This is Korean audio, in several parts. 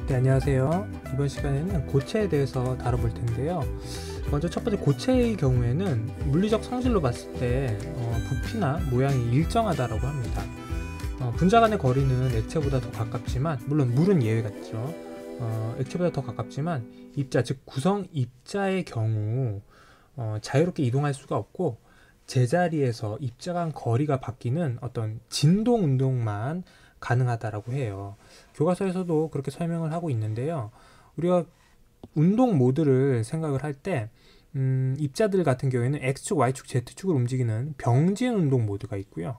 네, 안녕하세요. 이번 시간에는 고체에 대해서 다뤄볼 텐데요. 먼저 첫 번째 고체의 경우에는 물리적 성질로 봤을 때 부피나 모양이 일정하다라고 합니다. 분자 간의 거리는 액체보다 더 가깝지만, 물론 물은 예외겠죠. 액체보다 더 가깝지만 입자, 즉 구성 입자의 경우 자유롭게 이동할 수가 없고, 제자리에서 입자 간 거리가 바뀌는 어떤 진동 운동만 가능하다라고 해요. 교과서에서도 그렇게 설명을 하고 있는데요. 우리가 운동 모드를 생각을 할 때 입자들 같은 경우에는 X축, Y축, Z축을 움직이는 병진 운동 모드가 있고요.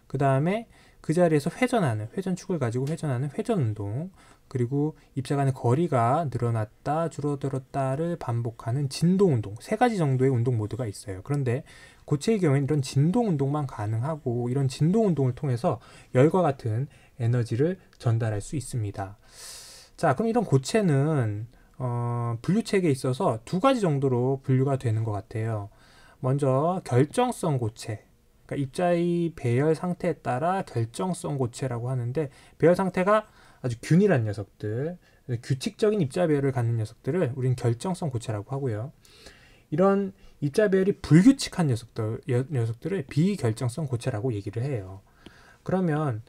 그 다음에 그 자리에서 회전축을 가지고 회전하는 회전 운동, 그리고 입자 간의 거리가 늘어났다 줄어들었다를 반복하는 진동 운동, 세 가지 정도의 운동 모드가 있어요. 그런데 고체의 경우에는 이런 진동 운동만 가능하고, 이런 진동 운동을 통해서 열과 같은 에너지를 전달할 수 있습니다. 자, 그럼 이런 고체는 분류체계에 있어서 두 가지 정도로 분류가 되는 것 같아요. 먼저 결정성 고체, 그러니까 입자의 배열 상태에 따라 결정성 고체라고 하는데, 배열 상태가 아주 균일한 녀석들, 규칙적인 입자 배열을 갖는 녀석들을 우리는 결정성 고체라고 하고요. 이런 입자 배열이 불규칙한 녀석들을 비결정성 고체라고 얘기를 해요. 그러면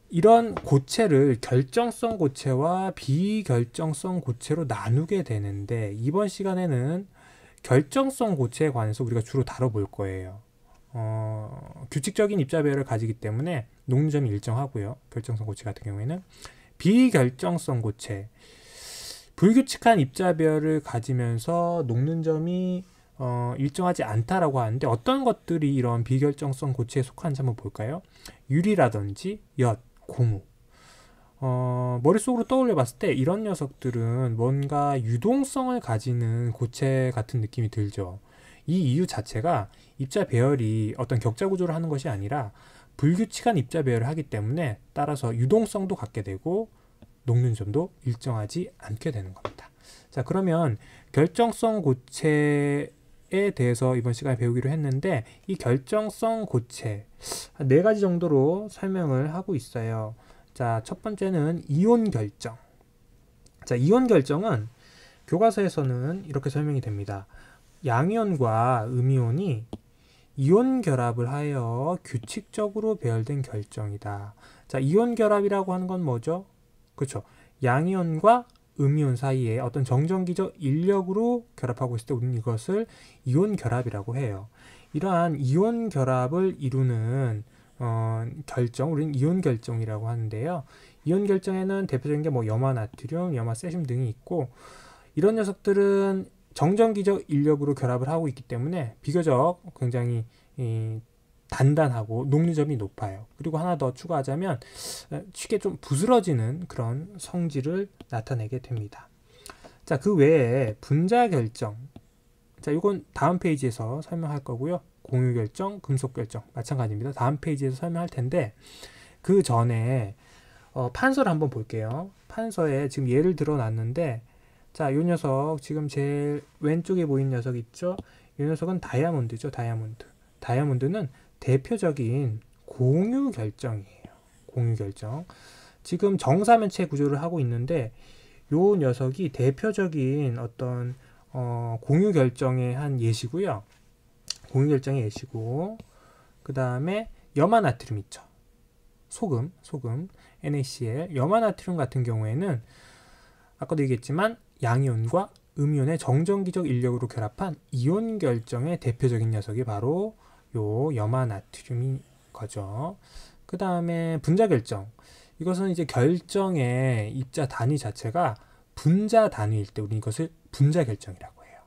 이런 고체를 결정성 고체와 비결정성 고체로 나누게 되는데, 이번 시간에는 결정성 고체에 관해서 우리가 주로 다뤄볼 거예요. 규칙적인 입자 배열을 가지기 때문에 녹는점이 일정하고요. 결정성 고체 같은 경우에는 비결정성 고체, 불규칙한 입자 배열을 가지면서 녹는 점이 일정하지 않다라고 하는데, 어떤 것들이 이런 비결정성 고체에 속하는지 한번 볼까요? 유리라든지 엿, 고무. 머릿속으로 떠올려 봤을 때 이런 녀석들은 뭔가 유동성을 가지는 고체 같은 느낌이 들죠. 이 이유 자체가 입자 배열이 어떤 격자 구조를 하는 것이 아니라 불규칙한 입자 배열을 하기 때문에, 따라서 유동성도 갖게 되고 녹는 점도 일정하지 않게 되는 겁니다. 자, 그러면 결정성 고체에 대해서 이번 시간에 배우기로 했는데, 이 결정성 고체 네 가지 정도로 설명을 하고 있어요. 자, 첫 번째는 이온 결정. 자, 이온 결정은 교과서에서는 이렇게 설명이 됩니다. 양이온과 음이온이 이온 결합을 하여 규칙적으로 배열된 결정이다. 자, 이온 결합이라고 하는 건 뭐죠? 그렇죠. 양이온과 음이온 사이에 어떤 정전기적 인력으로 결합하고 있을 때 우리는 이것을 이온 결합이라고 해요. 이러한 이온 결합을 이루는 결정, 우리는 이온 결정이라고 하는데요. 이온 결정에는 대표적인 게 염화나트륨, 염화세슘 등이 있고, 이런 녀석들은 정전기적 인력으로 결합을 하고 있기 때문에 비교적 굉장히 단단하고 녹는 점이 높아요. 그리고 하나 더 추가하자면 쉽게 좀 부스러지는 그런 성질을 나타내게 됩니다. 자, 그 외에 분자 결정. 자, 이건 다음 페이지에서 설명할 거고요. 공유 결정, 금속 결정 마찬가지입니다. 다음 페이지에서 설명할 텐데, 그 전에 판서를 한번 볼게요. 판서에 지금 예를 들어 놨는데, 자, 이 녀석 지금 제일 왼쪽에 보이는 녀석 있죠? 이 녀석은 다이아몬드죠. 다이아몬드는 대표적인 공유 결정이에요. 공유 결정. 지금 정사면체 구조를 하고 있는데, 이 녀석이 대표적인 어떤 공유 결정의 한 예시고요. 공유 결정의 예시고, 그 다음에 염화나트륨 있죠. 소금, NaCl. 염화나트륨 같은 경우에는 아까도 얘기했지만 양이온과 음이온의 정전기적 인력으로 결합한 이온 결정의 대표적인 녀석이 바로 요 염화나트륨인 거죠. 그 다음에 분자 결정. 이것은 이제 결정의 입자 단위 자체가 분자 단위일 때 우리는 이것을 분자 결정이라고 해요.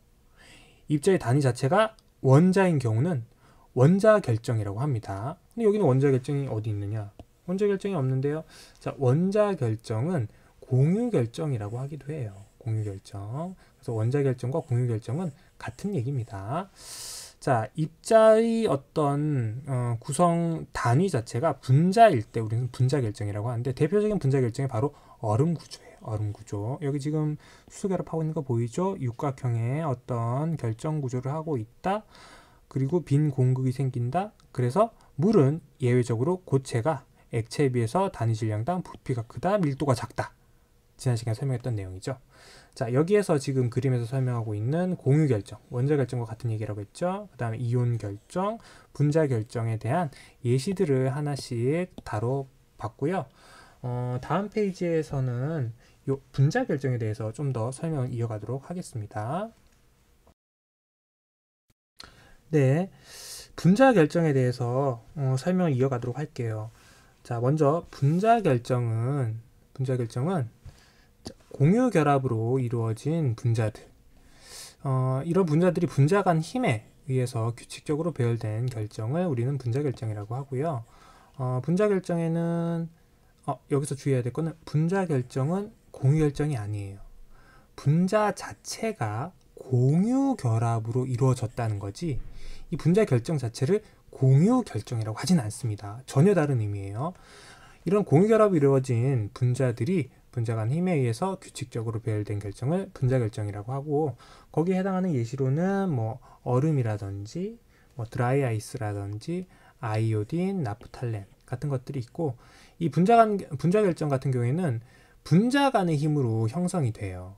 입자의 단위 자체가 원자인 경우는 원자 결정이라고 합니다. 근데 여기는 원자 결정이 어디 있느냐? 원자 결정이 없는데요. 자, 원자 결정은 공유 결정이라고 하기도 해요. 공유 결정. 그래서 원자 결정과 공유 결정은 같은 얘기입니다. 자, 입자의 어떤 구성 단위 자체가 분자일 때 우리는 분자 결정이라고 하는데, 대표적인 분자 결정이 바로 얼음 구조예요. 얼음 구조. 여기 지금 수소 결합하고 있는 거 보이죠? 육각형의 어떤 결정 구조를 하고 있다. 그리고 빈 공극이 생긴다. 그래서 물은 예외적으로 고체가 액체에 비해서 단위 질량당 부피가 크다, 밀도가 작다. 지난 시간에 설명했던 내용이죠. 자, 여기에서 지금 그림에서 설명하고 있는 공유 결정, 원자 결정과 같은 얘기라고 했죠. 그 다음에 이온 결정, 분자 결정에 대한 예시들을 하나씩 다뤄봤고요. 다음 페이지에서는 요 분자 결정에 대해서 좀 더 설명을 이어가도록 하겠습니다. 네, 분자 결정에 대해서 설명을 이어가도록 할게요. 자, 먼저 분자 결정은 공유 결합으로 이루어진 분자들. 이런 분자들이 분자 간 힘에 의해서 규칙적으로 배열된 결정을 우리는 분자 결정이라고 하고요. 분자 결정에는 여기서 주의해야 될 거는 분자 결정은 공유 결정이 아니에요. 분자 자체가 공유 결합으로 이루어졌다는 거지, 이 분자 결정 자체를 공유 결정이라고 하진 않습니다. 전혀 다른 의미예요. 이런 공유 결합이 이루어진 분자들이 분자 간 힘에 의해서 규칙적으로 배열된 결정을 분자 결정이라고 하고, 거기에 해당하는 예시로는 뭐 얼음이라든지 뭐 드라이 아이스라든지 아이오딘, 나프탈렌 같은 것들이 있고, 이 분자 결정 같은 경우에는 분자 간의 힘으로 형성이 돼요.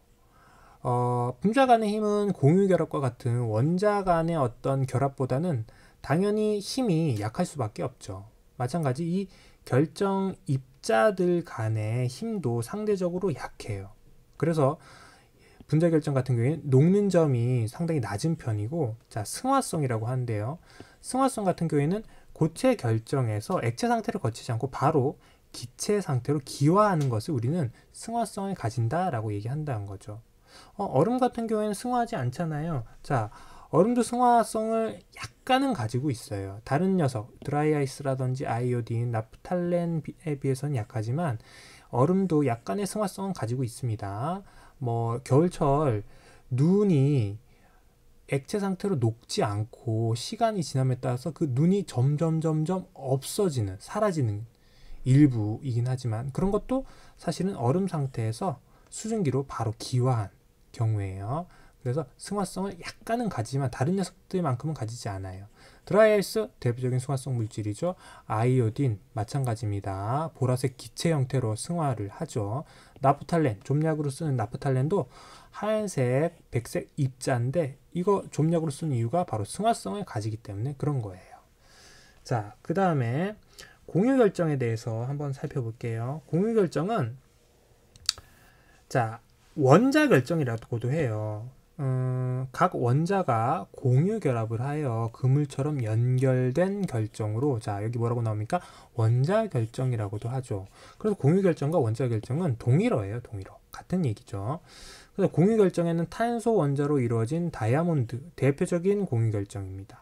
분자 간의 힘은 공유 결합과 같은 원자 간의 어떤 결합보다는 당연히 힘이 약할 수밖에 없죠. 마찬가지 이 결정 입자들 간의 힘도 상대적으로 약해요. 그래서 분자 결정 같은 경우에 녹는 점이 상당히 낮은 편이고, 자, 승화성이라고 하는데요. 승화성 같은 경우에는 고체 결정에서 액체 상태를 거치지 않고 바로 기체 상태로 기화하는 것을 우리는 승화성을 가진다라고 얘기한다는 거죠. 얼음 같은 경우에는 승화하지 않잖아요. 자, 얼음도 승화성을 약간은 가지고 있어요. 다른 녀석, 드라이 아이스라든지 아이오딘, 나프탈렌에 비해서는 약하지만 얼음도 약간의 승화성은 가지고 있습니다. 뭐 겨울철 눈이 액체 상태로 녹지 않고 시간이 지남에 따라서 그 눈이 점점 없어지는, 사라지는 일부이긴 하지만, 그런 것도 사실은 얼음 상태에서 수증기로 바로 기화한 경우에요. 그래서 승화성을 약간은 가지만 다른 녀석들만큼은 가지지 않아요. 드라이아이스 대표적인 승화성 물질이죠. 아이오딘 마찬가지입니다. 보라색 기체 형태로 승화를 하죠. 나프탈렌, 좀약으로 쓰는 나프탈렌도 하얀색, 백색 입자인데 이거 좀약으로 쓰는 이유가 바로 승화성을 가지기 때문에 그런 거예요. 자, 그 다음에 공유 결정에 대해서 한번 살펴볼게요. 공유 결정은 자, 원자 결정이라고도 해요. 각 원자가 공유 결합을 하여 그물처럼 연결된 결정으로, 자, 여기 뭐라고 나옵니까? 원자 결정이라고도 하죠. 그래서 공유 결정과 원자 결정은 동일어예요. 동일어. 같은 얘기죠. 그래서 공유 결정에는 탄소 원자로 이루어진 다이아몬드, 대표적인 공유 결정입니다.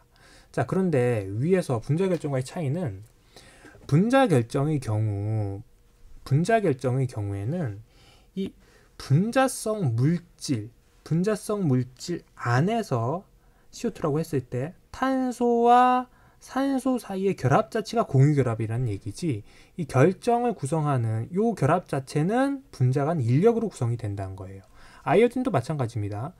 자, 그런데 위에서 분자 결정과의 차이는 분자 결정의 경우에는 이 분자성 물질 안에서 CO2라고 했을 때 탄소와 산소 사이의 결합 자체가 공유 결합이라는 얘기지, 이 결정을 구성하는 이 결합 자체는 분자 간 인력으로 구성이 된다는 거예요. 아이오딘도 마찬가지입니다.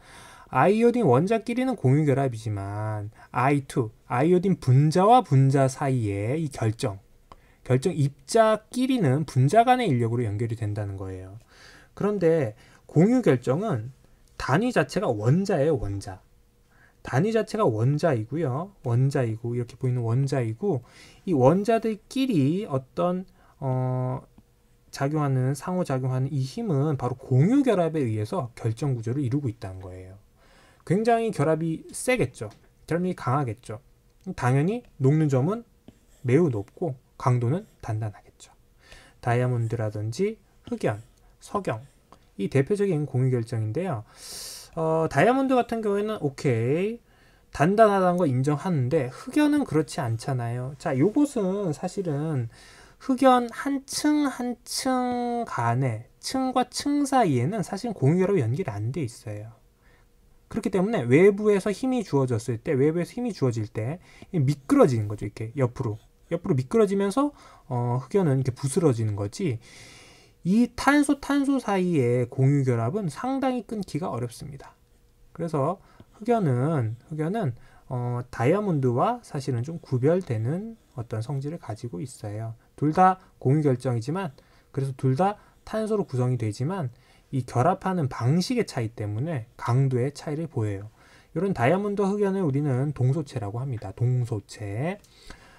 아이오딘 원자끼리는 공유 결합이지만 I2, 아이오딘 분자와 분자 사이의 이 결정 입자끼리는 분자 간의 인력으로 연결이 된다는 거예요. 그런데 공유 결정은 단위 자체가 원자예요. 원자. 단위 자체가 원자이고요. 원자이고, 이렇게 보이는 원자이고, 이 원자들끼리 어떤 상호작용하는 이 힘은 바로 공유 결합에 의해서 결정 구조를 이루고 있다는 거예요. 굉장히 결합이 세겠죠. 결합이 강하겠죠. 당연히 녹는 점은 매우 높고 강도는 단단하겠죠. 다이아몬드라든지 흑연, 석영, 이 대표적인 공유 결정인데요. 다이아몬드 같은 경우에는 오케이, 단단하다는 거 인정하는데 흑연은 그렇지 않잖아요. 자, 요것은 사실은 흑연 한 층 한 층 간에, 층과 층 사이에는 사실 공유 결합이 연결이 안 돼 있어요. 그렇기 때문에 외부에서 힘이 주어질 때 미끄러지는 거죠. 이렇게 옆으로 미끄러지면서 흑연은 이렇게 부스러지는 거지, 이 탄소 사이의 공유 결합은 상당히 끊기가 어렵습니다. 그래서 흑연은 다이아몬드와 사실은 좀 구별되는 어떤 성질을 가지고 있어요. 둘 다 공유 결정이지만 그래서 둘 다 탄소로 구성이 되지만 이 결합하는 방식의 차이 때문에 강도의 차이를 보여요. 이런 다이아몬드 흑연을 우리는 동소체라고 합니다. 동소체.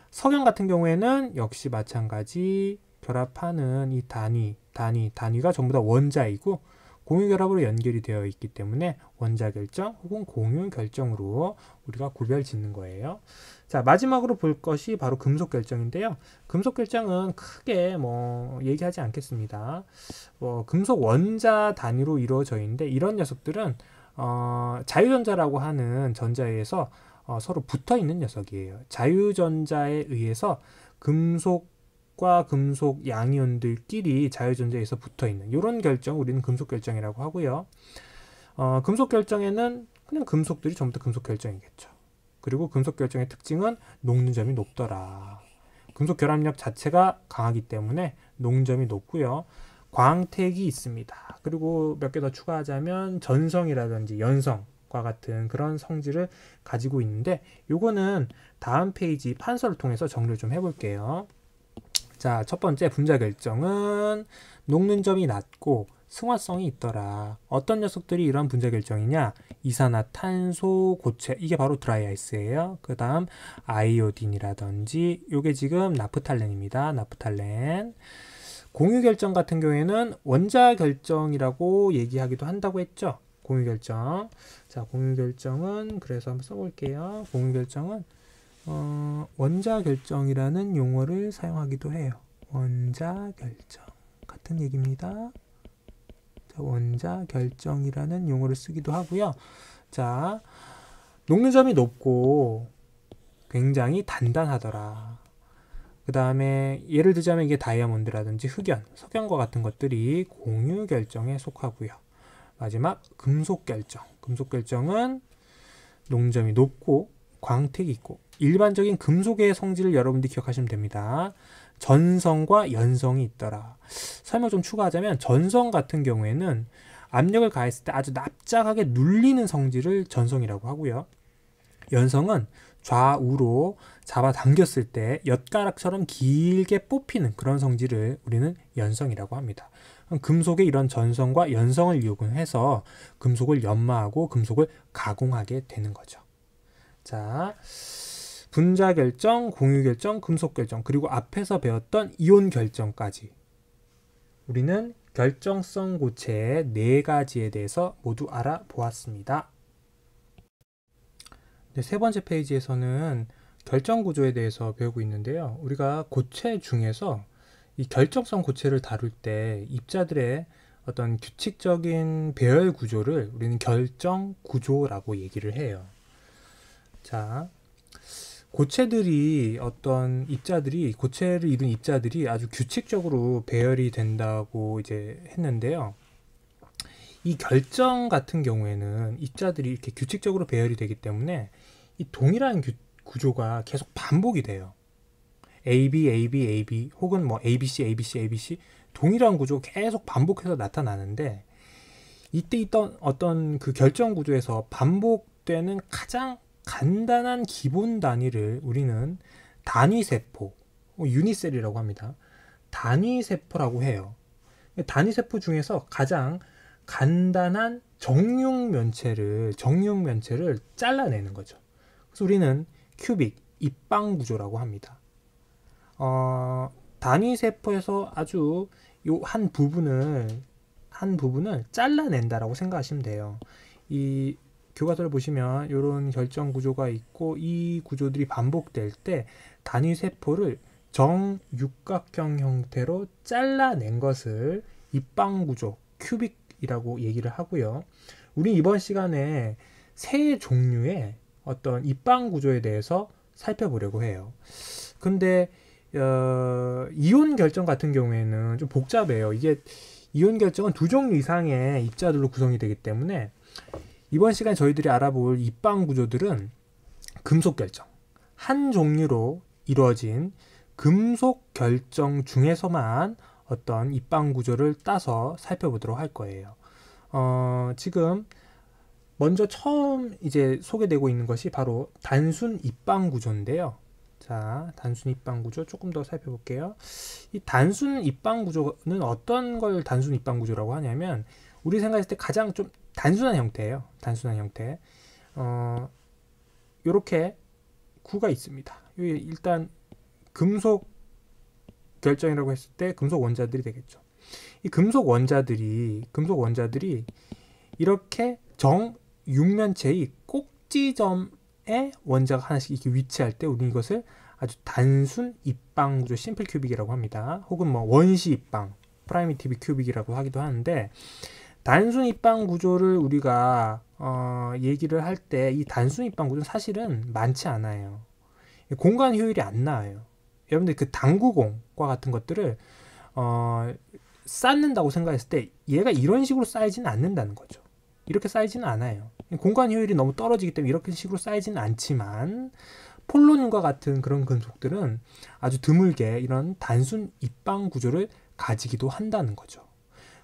석연 같은 경우에는 역시 마찬가지 결합하는 이 단위가 전부 다 원자이고 공유결합으로 연결이 되어 있기 때문에 원자결정 혹은 공유결정으로 우리가 구별 짓는 거예요. 자, 마지막으로 볼 것이 바로 금속결정인데요. 금속결정은 크게 얘기하지 않겠습니다. 금속 원자 단위로 이루어져 있는데 이런 녀석들은 자유전자라고 하는 전자에서 서로 붙어 있는 녀석이에요. 자유전자에 의해서 금속과 금속 양이온들끼리 자유전자에서 붙어 있는 이런 결정 우리는 금속결정이라고 하고요. 금속결정에는 그냥 금속들이 전부 다 금속결정이겠죠. 그리고 금속결정의 특징은 녹는 점이 높더라. 금속 결합력 자체가 강하기 때문에 녹는 점이 높고요. 광택이 있습니다. 그리고 몇 개 더 추가하자면 전성이라든지 연성과 같은 그런 성질을 가지고 있는데 요거는 다음 페이지 판서를 통해서 정리를 좀 해볼게요. 자, 첫 번째 분자 결정은 녹는 점이 낮고 승화성이 있더라. 어떤 녀석들이 이런 분자 결정이냐? 이산화탄소 고체, 이게 바로 드라이 아이스예요. 그 다음 아이오딘이라든지 요게 지금 나프탈렌입니다. 나프탈렌. 공유 결정 같은 경우에는 원자 결정이라고 얘기하기도 한다고 했죠. 공유 결정. 자, 공유 결정은 그래서 한번 써볼게요. 공유 결정은 원자 결정이라는 용어를 사용하기도 해요. 원자 결정 같은 얘기입니다. 자, 원자 결정이라는 용어를 쓰기도 하고요. 자, 녹는 점이 높고 굉장히 단단하더라. 그 다음에 예를 들자면 이게 다이아몬드라든지 흑연, 석연과 같은 것들이 공유 결정에 속하고요. 마지막 금속 결정. 금속 결정은 녹는 점이 높고 광택이 있고 일반적인 금속의 성질을 여러분들이 기억하시면 됩니다. 전성과 연성이 있더라. 설명 좀 추가하자면 전성 같은 경우에는 압력을 가했을 때 아주 납작하게 눌리는 성질을 전성이라고 하고요. 연성은 좌우로 잡아당겼을 때 엿가락처럼 길게 뽑히는 그런 성질을 우리는 연성이라고 합니다. 금속의 이런 전성과 연성을 이용해서 금속을 연마하고 금속을 가공하게 되는 거죠. 자, 분자 결정, 공유 결정, 금속 결정, 그리고 앞에서 배웠던 이온 결정까지 우리는 결정성 고체의 4가지에 대해서 모두 알아보았습니다. 네, 세 번째 페이지에서는 결정 구조에 대해서 배우고 있는데요. 우리가 고체 중에서 이 결정성 고체를 다룰 때 입자들의 어떤 규칙적인 배열 구조를 우리는 결정 구조라고 얘기를 해요. 자, 고체들이 어떤 입자들이 고체를 이룬 입자들이 아주 규칙적으로 배열이 된다고 이제 했는데요. 이 결정 같은 경우에는 입자들이 이렇게 규칙적으로 배열이 되기 때문에 이 동일한 구조가 계속 반복이 돼요. AB, AB, AB 혹은 ABC, ABC, ABC 동일한 구조가 계속 반복해서 나타나는데 이때 있던 어떤 그 결정 구조에서 반복되는 가장 간단한 기본 단위를 우리는 단위세포, 유니셀이라고 합니다. 단위세포라고 해요. 단위세포 중에서 가장 간단한 정육면체를 잘라내는 거죠. 그래서 우리는 큐빅, 입방 구조라고 합니다. 단위세포에서 아주 요 한 부분을 잘라낸다라고 생각하시면 돼요. 이 교과서를 보시면 이런 결정 구조가 있고 이 구조들이 반복될 때 단위세포를 정육각형 형태로 잘라낸 것을 입방 구조, 큐빅이라고 얘기를 하고요. 우리 이번 시간에 세 종류의 어떤 입방 구조에 대해서 살펴보려고 해요. 근데 이온 결정 같은 경우에는 좀 복잡해요. 이게 이온 결정은 2종류 이상의 입자들로 구성이 되기 때문에 이번 시간에 저희들이 알아볼 입방 구조들은 금속 결정, 한 종류로 이루어진 금속 결정 중에서만 어떤 입방 구조를 따서 살펴보도록 할 거예요. 지금 먼저 처음 이제 소개되고 있는 것이 바로 단순 입방 구조인데요. 자, 단순 입방 구조 조금 더 살펴볼게요. 이 단순 입방 구조는 어떤 걸 단순 입방 구조라고 하냐면 우리 생각했을 때 가장 좀 단순한 형태예요. 단순한 형태. 요렇게 구가 있습니다. 일단 금속 결정이라고 했을 때 금속 원자들이 되겠죠. 이 금속 원자들이 이렇게 정육면체의 꼭지점에 원자가 하나씩 이렇게 위치할 때 우리는 이것을 아주 단순 입방 구조 심플 큐빅이라고 합니다. 혹은 뭐 원시 입방 프라이미티브 큐빅이라고 하기도 하는데, 단순 입방 구조를 우리가 얘기를 할 때 이 단순 입방 구조는 사실은 많지 않아요. 공간 효율이 안 나와요. 여러분들 그 당구공과 같은 것들을 쌓는다고 생각했을 때 얘가 이런 식으로 쌓이지는 않는다는 거죠. 이렇게 쌓이지는 않아요. 공간 효율이 너무 떨어지기 때문에 이렇게 식으로 쌓이지는 않지만 폴로늄과 같은 그런 금속들은 아주 드물게 이런 단순 입방 구조를 가지기도 한다는 거죠.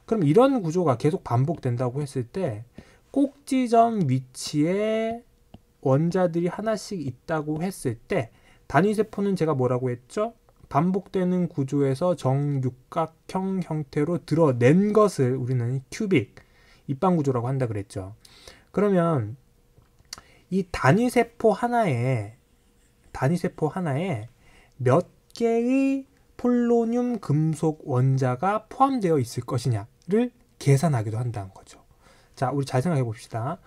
그럼 이런 구조가 계속 반복된다고 했을 때 꼭지점 위치에 원자들이 하나씩 있다고 했을 때 단위세포는 제가 뭐라고 했죠? 반복되는 구조에서 정육각형 형태로 드러낸 것을 우리는 큐빅, 입방 구조라고 한다 그랬죠. 그러면 이 단위세포 하나에 몇 개의 폴로늄 금속 원자가 포함되어 있을 것이냐를 계산하기도 한다는 거죠. 자, 우리 잘 생각해 봅시다.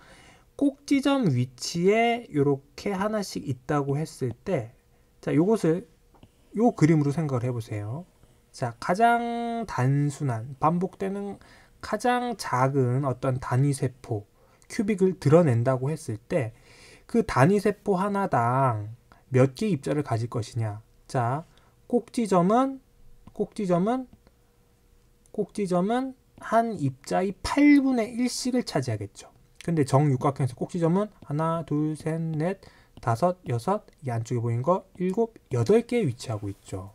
꼭지점 위치에 이렇게 하나씩 있다고 했을 때, 자, 요것을 요 그림으로 생각을 해보세요. 자, 가장 단순한 반복되는 가장 작은 어떤 단위세포 큐빅을 드러낸다고 했을 때 그 단위세포 하나당 몇 개의 입자를 가질 것이냐. 자, 꼭지점은 한 입자의 8분의 1씩을 차지하겠죠. 근데 정육각형에서 꼭지점은 하나, 둘, 셋, 넷, 다섯, 여섯, 이 안쪽에 보이는 거 일곱, 8개에 위치하고 있죠.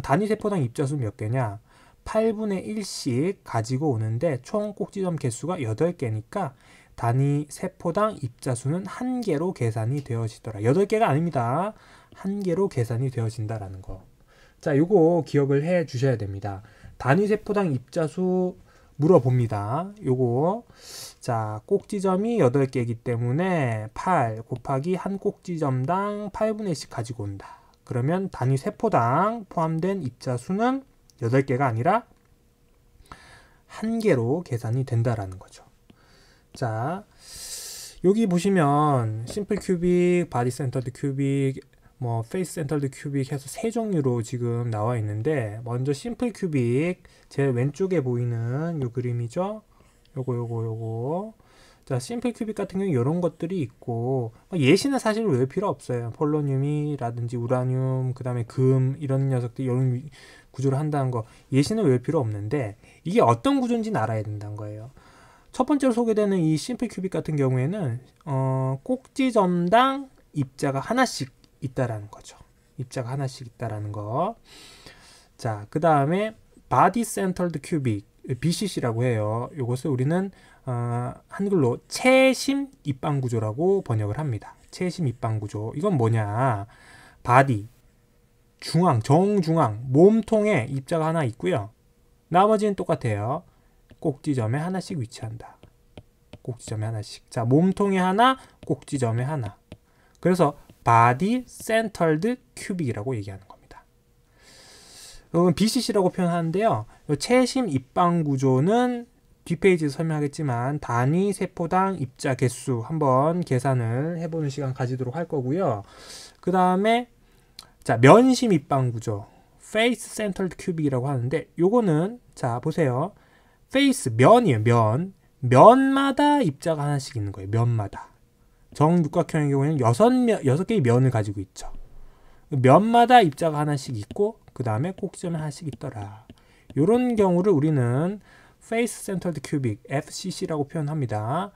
단위세포당 입자수 몇 개냐? 8분의 1씩 가지고 오는데 총 꼭지점 개수가 8개니까 단위세포당 입자수는 1개로 계산이 되어지더라. 8개가 아닙니다. 1개로 계산이 되어진다라는 거. 자, 요거 기억을 해 주셔야 됩니다. 단위세포당 입자수 물어봅니다. 요거. 자, 꼭지점이 8개이기 때문에 8 곱하기 한 꼭지점당 8분의 1씩 가지고 온다. 그러면 단위세포당 포함된 입자수는 8개가 아니라 1개로 계산이 된다라는 거죠. 자, 여기 보시면 심플 큐빅, 바디 센터드 큐빅, 뭐 페이스 센터드 큐빅 해서 3종류로 지금 나와 있는데, 먼저 심플 큐빅 제 왼쪽에 보이는 요 그림이죠. 요거. 자, 심플 큐빅 같은 경우 이런 것들이 있고, 예시는 사실 외울 필요 없어요. 폴로늄이라든지 우라늄, 그 다음에 금, 이런 녀석들이 이런 구조를 한다는 거 예시는 외울 필요 없는데, 이게 어떤 구조인지는 알아야 된다는 거예요. 첫 번째로 소개되는 이 심플 큐빅 같은 경우에는 꼭지점당 입자가 하나씩 있다라는 거죠. 입자가 하나씩 있다라는 거. 자, 그 다음에 바디 센터드 큐빅, BCC라고 해요. 이것을 우리는 한글로 채심 입방 구조라고 번역을 합니다. 채심 입방 구조. 이건 뭐냐? 바디, 중앙, 정중앙, 몸통에 입자가 하나 있고요. 나머지는 똑같아요. 꼭지점에 하나씩 위치한다. 꼭지점에 하나씩. 자, 몸통에 하나, 꼭지점에 하나. 그래서 바디 센터드 큐빅이라고 얘기하는 겁니다. 이건 BCC라고 표현하는데요. 채심 입방 구조는 뒷페이지에서 설명하겠지만 단위 세포당 입자 개수 한번 계산을 해보는 시간 가지도록 할 거고요. 그 다음에 자, 면심 입방 구조, 페이스 센터드 큐빅이라고 하는데, 요거는 자 보세요. 페이스 면이에요. 면마다 입자가 하나씩 있는 거예요. 면마다. 정육각형의 경우에는 6개의 면을 가지고 있죠. 면마다 입자가 하나씩 있고 그 다음에 꼭지점에 하나씩 있더라. 이런 경우를 우리는 Face Centered Cubic, FCC라고 표현합니다.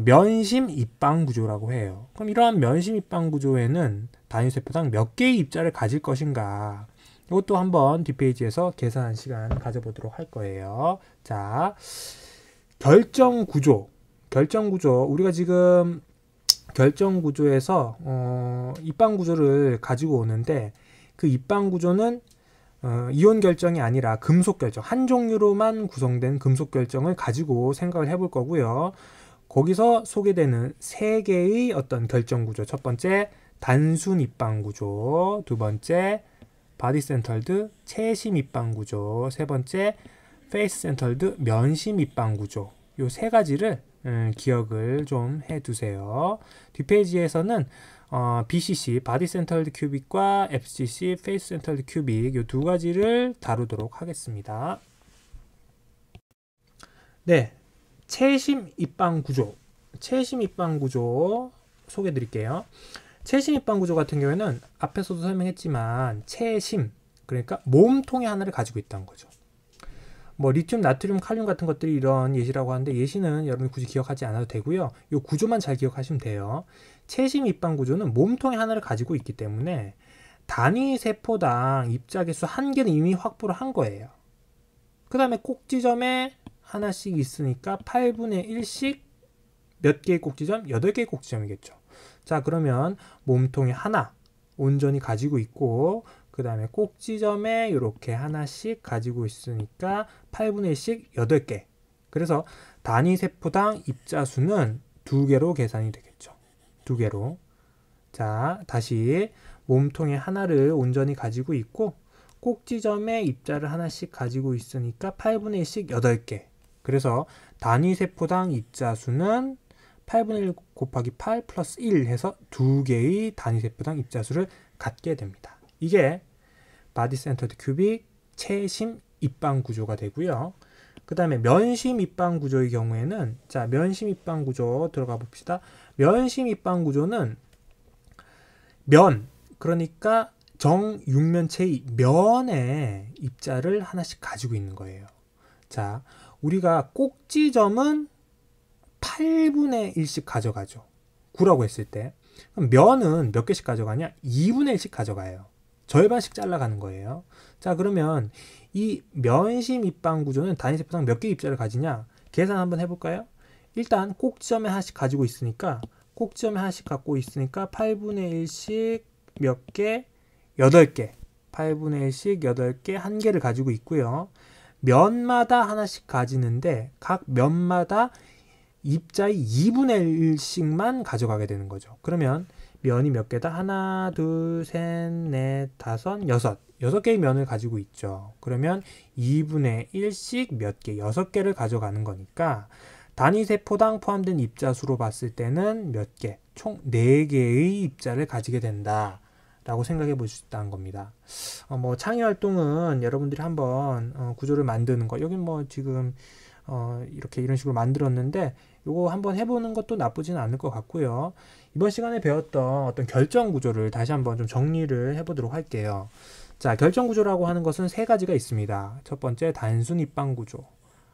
면심 입방 구조라고 해요. 그럼 이러한 면심 입방 구조에는 단위세포당 몇 개의 입자를 가질 것인가? 이것도 한번 뒷페이지에서 계산한 시간 가져보도록 할 거예요. 자, 결정 구조. 우리가 지금 결정 구조에서 입방 구조를 가지고 오는데 그 입방 구조는 이온 결정이 아니라 금속 결정, 한 종류로만 구성된 금속 결정을 가지고 생각을 해볼 거고요. 거기서 소개되는 세 개의 어떤 결정 구조, 첫 번째 단순 입방 구조, 두 번째 바디 센터드 체심 입방 구조, 세 번째 페이스 센터드 면심 입방 구조, 요 세 가지를 기억을 좀 해두세요. 뒷페이지에서는 BCC, 바디 센터드 큐빅과 FCC, 페이스 센터드 큐빅, 요 두 가지를 다루도록 하겠습니다. 네, 체심 입방 구조, 체심 입방 구조 소개해 드릴게요. 체심 입방 구조 같은 경우에는 앞에서도 설명했지만 체심, 그러니까 몸통의 하나를 가지고 있다는 거죠. 뭐 리튬, 나트륨, 칼륨 같은 것들이 이런 예시라고 하는데 예시는 여러분이 굳이 기억하지 않아도 되고요. 이 구조만 잘 기억하시면 돼요. 체심 입방 구조는 몸통의 하나를 가지고 있기 때문에 단위 세포당 입자 개수 1개는 이미 확보를 한 거예요. 그 다음에 꼭지점에 하나씩 있으니까 8분의 1씩 몇 개의 꼭지점? 8개의 꼭지점이겠죠. 자, 그러면 몸통에 하나 온전히 가지고 있고 그 다음에 꼭지점에 이렇게 하나씩 가지고 있으니까 8분의 1씩 8개. 그래서 단위 세포당 입자 수는 2개로 계산이 되겠죠. 2개로. 자, 다시 몸통에 하나를 온전히 가지고 있고 꼭지점에 입자를 하나씩 가지고 있으니까 8분의 1씩 8개. 그래서 단위 세포당 입자 수는 8분의 1 곱하기 8 플러스 1 해서 2개의 단위 세포당 입자 수를 갖게 됩니다. 이게 바디 센터드 큐빅 체심 입방 구조가 되고요. 그 다음에 면심 입방 구조의 경우에는, 자, 면심 입방 구조 들어가 봅시다. 면심 입방 구조는 면, 그러니까 정육면체의 면에 입자를 하나씩 가지고 있는 거예요. 자, 우리가 꼭지점은 8분의 1씩 가져가죠. 9라고 했을 때. 그럼 면은 몇 개씩 가져가냐? 2분의 1씩 가져가요. 절반씩 잘라가는 거예요. 자, 그러면 이 면심 입방 구조는 단위 세포당 몇 개의 입자를 가지냐? 계산 한번 해볼까요? 일단 꼭지점에 하나씩 가지고 있으니까 꼭지점에 하나씩 갖고 있으니까 8분의 1씩 몇 개? 8개. 8분의 1씩 8개, 1개를 가지고 있고요. 면마다 하나씩 가지는데 각 면마다 입자의 2분의 1씩만 가져가게 되는 거죠. 그러면 면이 몇 개다? 하나, 둘, 셋, 넷, 다섯, 여섯. 6개의 면을 가지고 있죠. 그러면 2분의 1씩 몇 개? 6개를 가져가는 거니까 단위 세포당 포함된 입자 수로 봤을 때는 몇 개? 총 4개의 입자를 가지게 된다 라고 생각해 볼 수 있다는 겁니다. 뭐 창의 활동은 여러분들이 한번 구조를 만드는 거, 여기 뭐 지금 이렇게 이런 식으로 만들었는데 요거 한번 해보는 것도 나쁘지는 않을 것 같고요. 이번 시간에 배웠던 어떤 결정 구조를 다시 한번 좀 정리를 해보도록 할게요. 자, 결정 구조라고 하는 것은 3가지가 있습니다. 첫 번째 단순 입방 구조.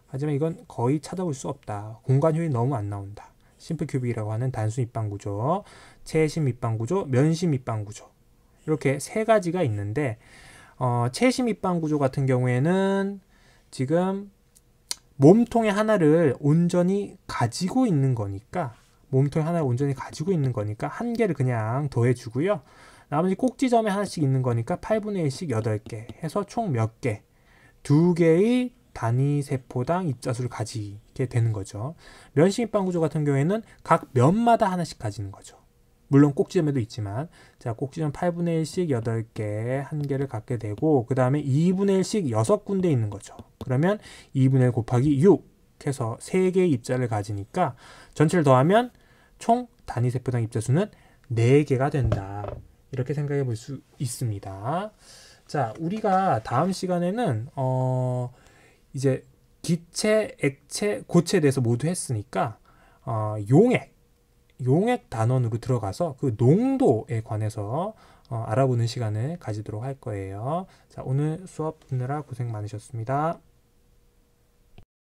하지만 이건 거의 찾아볼 수 없다. 공간 효율이 너무 안 나온다. 심플 큐빅이라고 하는 단순 입방 구조, 체심 입방 구조, 면심 입방 구조. 이렇게 3가지가 있는데 체심 입방 구조 같은 경우에는 지금 몸통의 하나를 온전히 가지고 있는 거니까 1개를 그냥 더해주고요. 나머지 꼭지점에 하나씩 있는 거니까 8분의 1씩 8개 해서 총 몇 개? 2개의 단위 세포당 입자수를 가지게 되는 거죠. 면심 입방 구조 같은 경우에는 각 면마다 하나씩 가지는 거죠. 물론 꼭지점에도 있지만, 자, 꼭지점 8분의 1씩 8개, 1개를 갖게 되고, 그 다음에 2분의 1씩 6군데 있는 거죠. 그러면 2분의 1 곱하기 6 해서 3개의 입자를 가지니까 전체를 더하면 총 단위 세포당 입자 수는 4개가 된다. 이렇게 생각해 볼 수 있습니다. 자, 우리가 다음 시간에는 이제 기체, 액체, 고체에 대해서 모두 했으니까 용액 단원으로 들어가서 그 농도에 관해서 알아보는 시간을 가지도록 할 거예요. 자, 오늘 수업 듣느라 고생 많으셨습니다.